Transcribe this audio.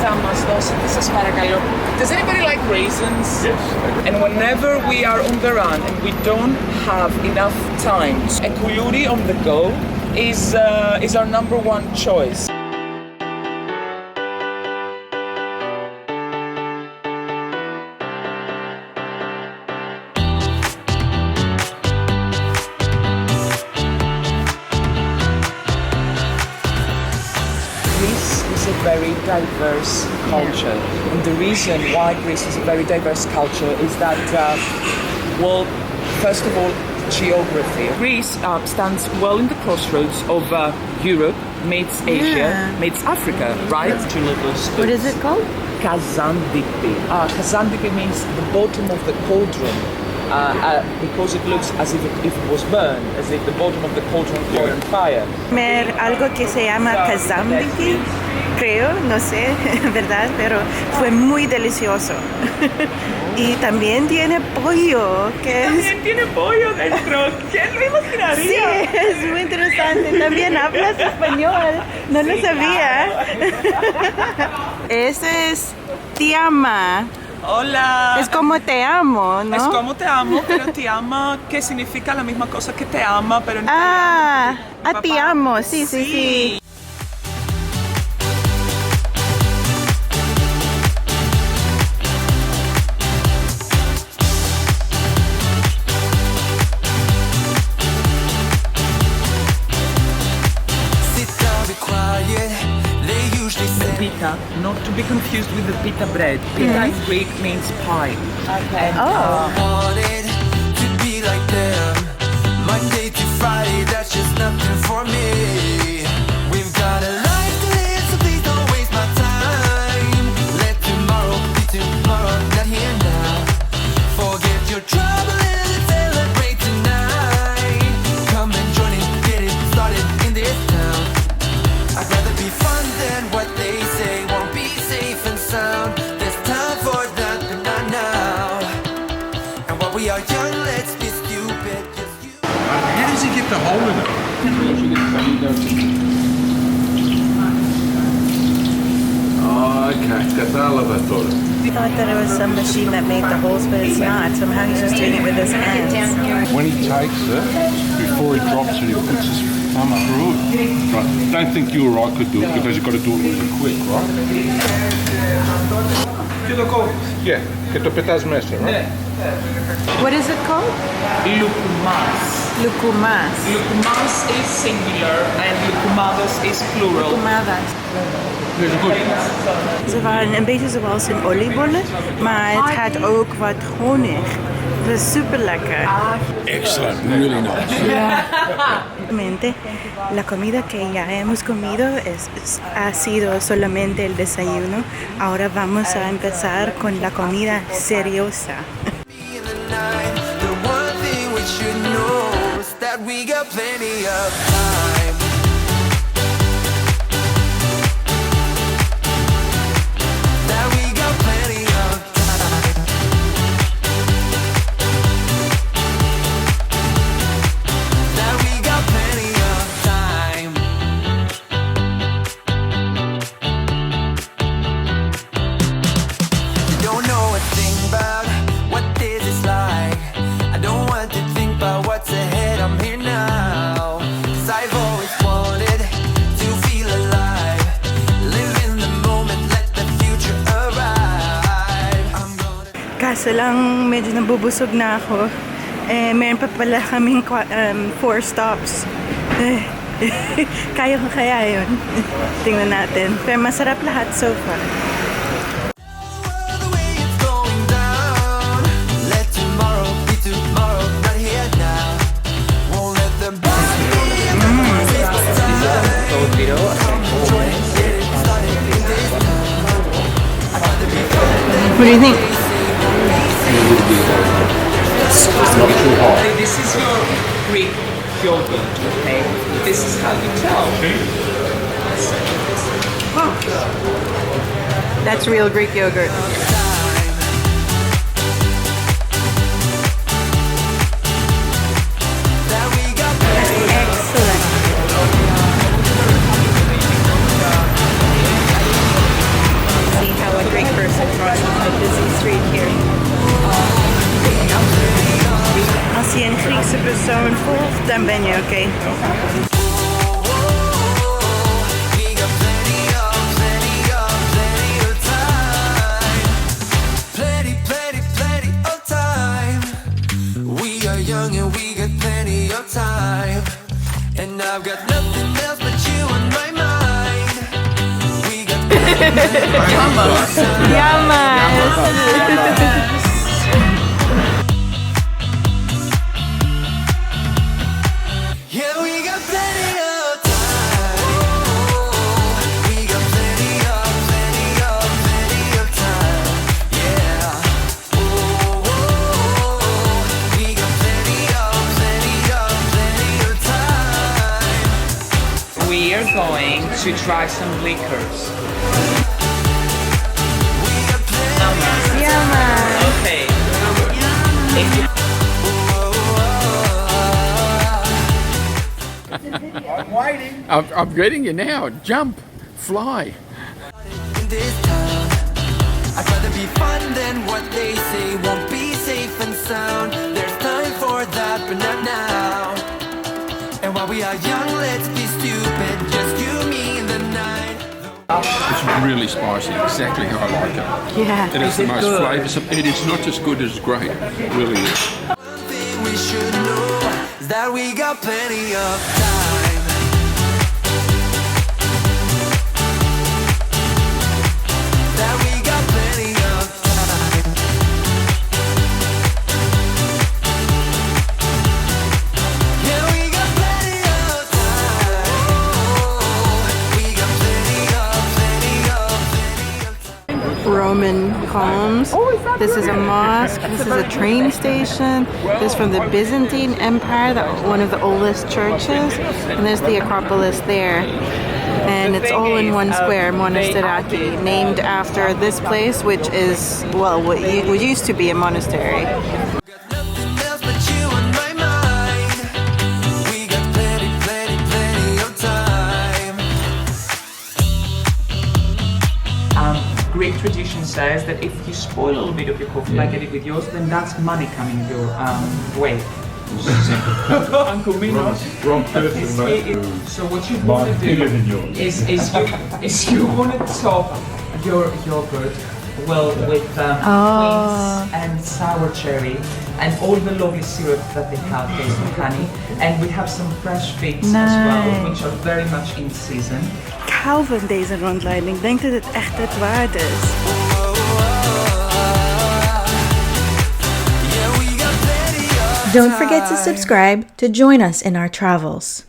θα μας δώσετε, σας παρακαλώ. Does anybody like raisins? Yes. And whenever we are on the run and we don't have enough time, a koulouri on the go is our number one choice. Greece is a very diverse culture, and the reason why Greece is a very diverse culture is that, well, first of all, geography. Greece stands well in the crossroads of Europe, meets Asia, meets Africa, right? Two little states. What is it called? Kazandipi. Kazandipi means the bottom of the cauldron. Because it looks as if it was burned, as if the bottom of the cauldron caught on fire. Comer algo que se llama kazandipi, creo, no sé, ¿verdad? Pero fue muy delicioso. Y también tiene pollo, que También tiene pollo dentro. ¿Quién lo imaginaría? Sí, es muy interesante. También hablas español, no lo sabía. Ese es Tiama. Hola. Es como te amo, ¿no? Es como te amo, pero te ama, que significa la misma cosa que te ama, pero en italiano. Ti amo, sí, sí, sí. Pita, not to be confused with the pita bread. Pita in Greek means pie. Okay. And, wanted to be like them. Monday to Friday, that's just nothing for me. We've got a life to live, so please don't waste my time. Let tomorrow be tomorrow, not here now. Forget your trouble and let's celebrate tonight. Come and join in, get it started in this town. I'd rather be fun than what they say won't be safe and sound. There's time for that, but not now. And while we are young, let's be stupid. Just you. How does he get the hole in it? Oh, okay. Κατάλαβα τώρα. I thought that it was some machine that made the holes, but it's not. Somehow he's just doing it with his hands. When he takes it, before he drops it, he puts his thumb through it. Right. Don't think you or I could do it because you've got to do it really quick, right? Yeah, και το πετάς μέσα, right? What is it called? Loukoumades. Loukoumades. Loukoumades is singular and Loukoumades is plural. Loukoumades. Heel goed. Ze waren een beetje zoals een oliebollen, maar het had ook wat honig. Het was super lekker. Excellent, really nice. La comida que ya hemos comido ha sido solamente el desayuno. Ahora vamos a empezar con la comida seriosa. The one thing we should know is that we got plenty of time. That we got plenty of time. That we got plenty of time. You don't know a thing about what this is like. I don't want to think about what's ahead. I'm here now. 'Cause I've always wanted to feel alive. Live in the moment, let the future arrive. I'm gonna Kaso lang medyo nabubusog na ako. Meron pa pala kaming 4 stops. Kaya ko kaya yun. Tingnan natin. Pero masarap lahat so far. the way it's going down. Let tomorrow be tomorrow, not here now. Won't let them buy me. What do you think? This is your Greek yogurt, okay? This is how you tell. That's real Greek yogurt. Excellent. persoon voelt, dan ben je oké. We got plenty of time. Plenty of time. We are young and we got plenty of time. And I've got nothing else but you on my mind. We got Tiama. Yeah, we got plenty of time. We got plenty of time. Yeah. We got plenty of time. We are going to try some liquors. We got plenty. Tiama. Okay. If you I'm getting you now. Jump, fly. In this town, I'd rather be fun than what they say won't be safe and sound. There's time for that, but not now. And while we are young, let's be stupid. Just you, me, and the night. It's really spicy, exactly how I like it. Yeah. It has the it most good? flavours. It is not just good, it's great. It really is. One thing we should know is that we got plenty of time. That we got plenty of time. Yeah, we got plenty of time. We got plenty of time. Roman columns. This is a mosque. This is a train station. This is from the Byzantine Empire, one of the oldest churches. And there's the Acropolis there. And it's all in one square, Monastiraki, named after this place, which is, well, what used to be a monastery. Got nothing else but you on my mind. We got plenty of time. Greek tradition says that if you spoil a little bit of your coffee, like I did with yours, then that's money coming your way. Uncle Minos. Wrong person, mate. So what you want to do is you want to top your yogurt well with quince and sour cherry and all the lovely syrup that they have based on honey, and we have some fresh figs as well, which are very much in season. Ik hou van deze rondleiding. Ik denk dat het echt het waard is. Yeah, we got plenty of Don't forget to subscribe to join us in our travels.